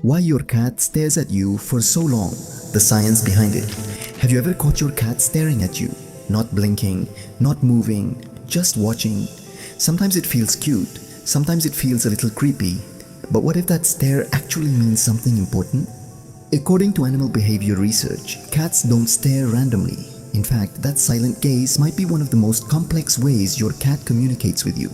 Why your cat stares at you for so long, the science behind it. Have you ever caught your cat staring at you? Not blinking, not moving, just watching. Sometimes it feels cute, sometimes it feels a little creepy. But what if that stare actually means something important? According to animal behavior research, cats don't stare randomly. In fact, that silent gaze might be one of the most complex ways your cat communicates with you.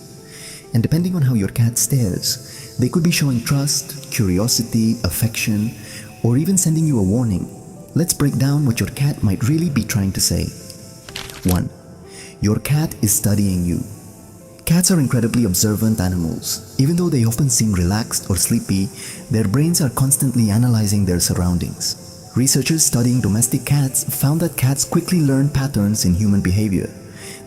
And depending on how your cat stares, they could be showing trust, curiosity, affection, or even sending you a warning. Let's break down what your cat might really be trying to say. 1. Your cat is studying you. Cats are incredibly observant animals. Even though they often seem relaxed or sleepy, their brains are constantly analyzing their surroundings. Researchers studying domestic cats found that cats quickly learn patterns in human behavior.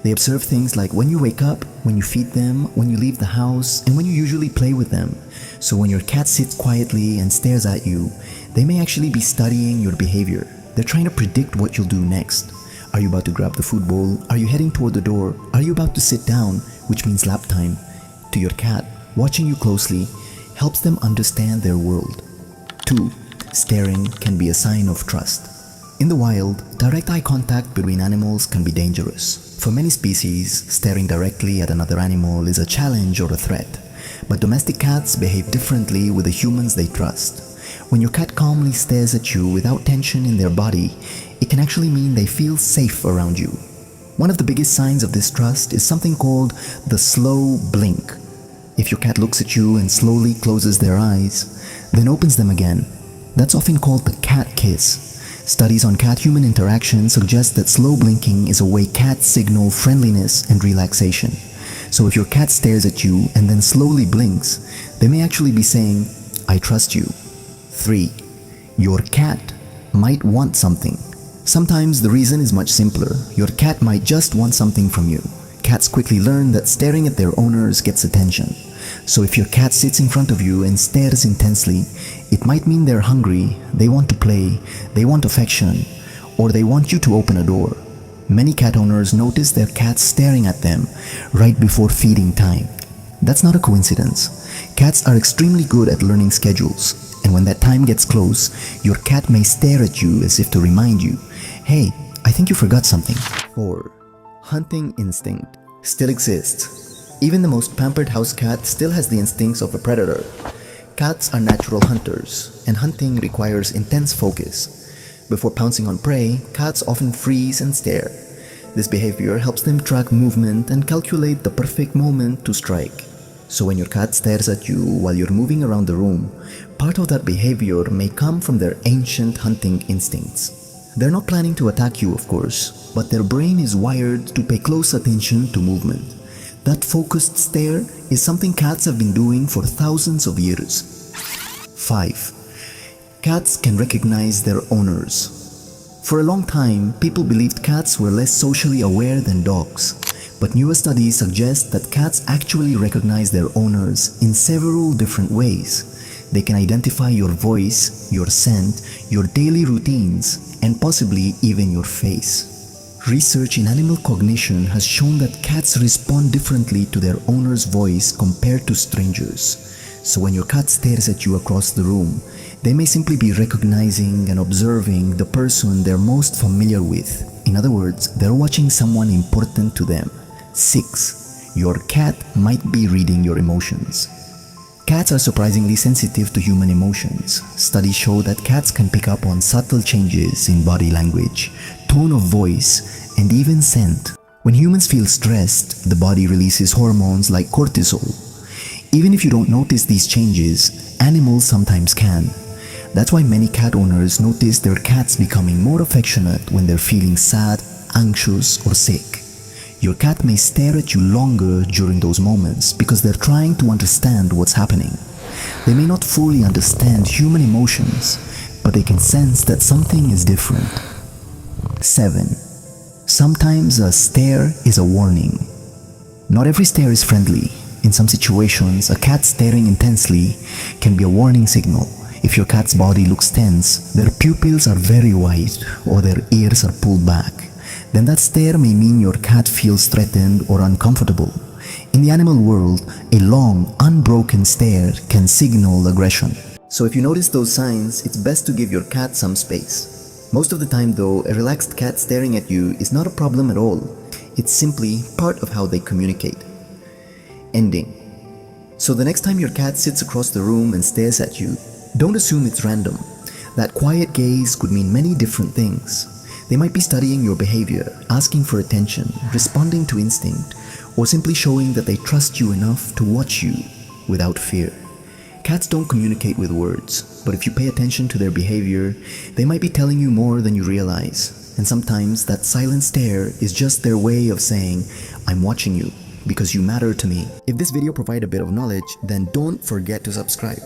They observe things like when you wake up, when you feed them, when you leave the house, and when you usually play with them. So when your cat sits quietly and stares at you, they may actually be studying your behavior. They're trying to predict what you'll do next. Are you about to grab the food bowl? Are you heading toward the door? Are you about to sit down, which means lap time? To your cat, watching you closely helps them understand their world. 2. Staring can be a sign of trust. In the wild, direct eye contact between animals can be dangerous. For many species, staring directly at another animal is a challenge or a threat. But domestic cats behave differently with the humans they trust. When your cat calmly stares at you without tension in their body, it can actually mean they feel safe around you. One of the biggest signs of this trust is something called the slow blink. If your cat looks at you and slowly closes their eyes, then opens them again, that's often called the cat kiss. Studies on cat-human interaction suggest that slow blinking is a way cats signal friendliness and relaxation. So if your cat stares at you and then slowly blinks, they may actually be saying, "I trust you." 3. Your cat might want something. Sometimes the reason is much simpler. Your cat might just want something from you. Cats quickly learn that staring at their owners gets attention. So if your cat sits in front of you and stares intensely, it might mean they're hungry, they want to play, they want affection, or they want you to open a door. Many cat owners notice their cats staring at them right before feeding time. That's not a coincidence. Cats are extremely good at learning schedules, and when that time gets close, your cat may stare at you as if to remind you, "Hey, I think you forgot something." 4. Hunting instinct still exists. Even the most pampered house cat still has the instincts of a predator. Cats are natural hunters, and hunting requires intense focus. Before pouncing on prey, cats often freeze and stare. This behavior helps them track movement and calculate the perfect moment to strike. So when your cat stares at you while you're moving around the room, part of that behavior may come from their ancient hunting instincts. They're not planning to attack you, of course, but their brain is wired to pay close attention to movement. That focused stare is something cats have been doing for thousands of years. 5. Cats can recognize their owners. For a long time, people believed cats were less socially aware than dogs. But newer studies suggest that cats actually recognize their owners in several different ways. They can identify your voice, your scent, your daily routines, and possibly even your face. Research in animal cognition has shown that cats respond differently to their owner's voice compared to strangers. So when your cat stares at you across the room, they may simply be recognizing and observing the person they're most familiar with. In other words, they're watching someone important to them. 6. Your cat might be reading your emotions. Cats are surprisingly sensitive to human emotions. Studies show that cats can pick up on subtle changes in body language, tone of voice, and even scent. When humans feel stressed, the body releases hormones like cortisol. Even if you don't notice these changes, animals sometimes can. That's why many cat owners notice their cats becoming more affectionate when they're feeling sad, anxious, or sick. Your cat may stare at you longer during those moments because they're trying to understand what's happening. They may not fully understand human emotions, but they can sense that something is different. 7. Sometimes a stare is a warning. Not every stare is friendly. In some situations, a cat staring intensely can be a warning signal. If your cat's body looks tense, their pupils are very wide, or their ears are pulled back, then that stare may mean your cat feels threatened or uncomfortable. In the animal world, a long, unbroken stare can signal aggression. So if you notice those signs, it's best to give your cat some space. Most of the time though, a relaxed cat staring at you is not a problem at all. It's simply part of how they communicate. Ending. So the next time your cat sits across the room and stares at you, don't assume it's random. That quiet gaze could mean many different things. They might be studying your behavior, asking for attention, responding to instinct, or simply showing that they trust you enough to watch you without fear. Cats don't communicate with words, but if you pay attention to their behavior, they might be telling you more than you realize. And sometimes that silent stare is just their way of saying, I'm watching you because you matter to me. If this video provided a bit of knowledge, then don't forget to subscribe.